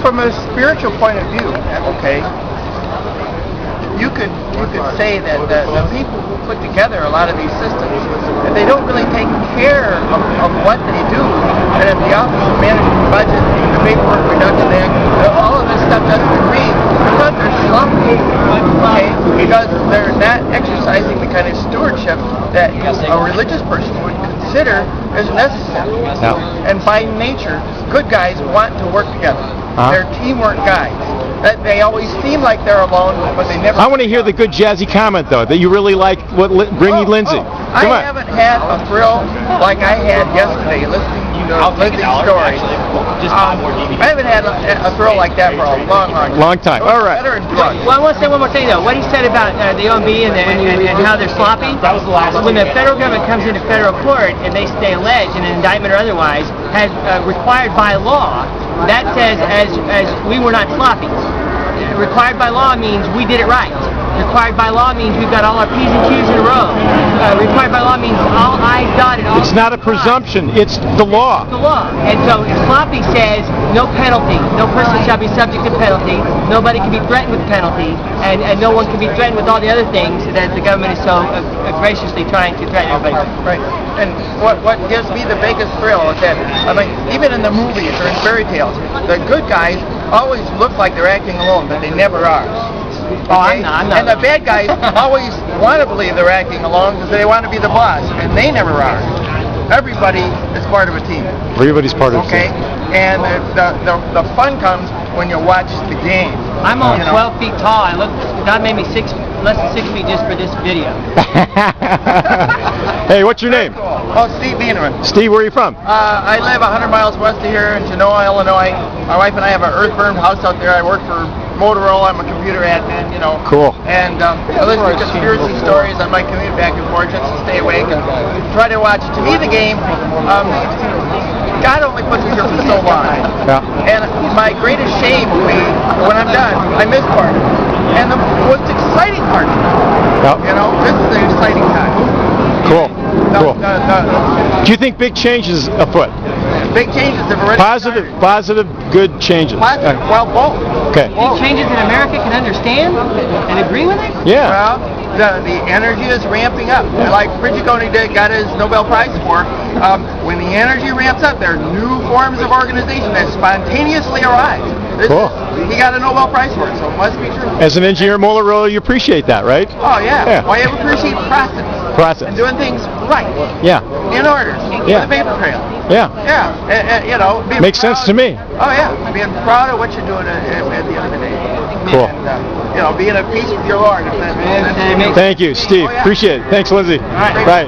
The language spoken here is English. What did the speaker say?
from a spiritual point of view, okay, you could say that the people who put together a lot of these systems, that they don't really take care of what they do, and if the Office of Management Budget, the Paperwork Reduction Act, all of this stuff doesn't agree, because they're sloppy, okay, because they're not exercising the kind of stewardship that a religious person would consider as necessary. No. And by nature, good guys want to work together. They're teamwork guys. That they always seem like they're alone, but they never. I want to hear the good jazzy comment though that you really like. What bringing Lindsey? I haven't had a thrill like I had yesterday listening to Lindsey's story. I haven't had a thrill like that for a long time. All right. Better than drugs. Well, I want to say one more thing though. What he said about the OMB and how they're sloppy. When the federal government comes into federal court and they allege in an indictment or otherwise has required by law, that says as we were not sloppy. Required by law means we did it right. Required by law means we've got all our P's and Q's in a row. Required by law means all I's dotted, all It's not a presumption. It's the law. It's the law. And so if sloppy says no penalty, no person shall be subject to penalty, nobody can be threatened with penalty, and no one can be threatened with all the other things that the government is so graciously trying to threaten everybody with. Right. And what gives me the biggest thrill is that, I mean, even in the movies or in fairy tales, the good guys always look like they're acting alone, but they never are. Oh, I'm not. And the bad guys always want to believe they're acting alone because they want to be the boss, and they never are. Everybody is part of a team. Everybody's part of the Okay? team. And the fun comes when you watch the game. I'm only 12 feet tall. God made me less than 6 feet just for this video. Hey, what's your name? Oh, Steve Bieneman. Steve, where are you from? I live 100 miles west of here in Genoa, Illinois. My wife and I have an earthworm house out there. I work for Motorola. I'm a computer admin, you know. Cool. And I listen to conspiracy stories on my commute back and forth just to stay awake and try to watch. To me, the game, God only puts us here for so long. Yeah. And my greatest shame will be when I'm done, I miss part of it. And the most exciting part, you know, this is the exciting time. Cool. Cool. Do you think big changes afoot? Big changes have already Positive, good changes. Positive, well, both. Okay. Big changes that America can understand and agree with it? Yeah. Well, the energy is ramping up. Like Frigigoni got his Nobel Prize for. When the energy ramps up, there are new forms of organization that spontaneously arise. Cool. He got a Nobel Prize for it, so it must be true. As an engineer at Motorola, you appreciate that, right? Oh, yeah. Well, you appreciate process. And doing things right. Yeah. In order. Yeah. With a paper trail. Yeah. Yeah. And, you know. Makes sense to me. Oh, yeah. Being proud of what you're doing at the end of the day. Cool. And, you know, being at peace with your Lord. Thank you, Steve. Oh, yeah. Appreciate it. Thanks, Lindsey. All right. Right.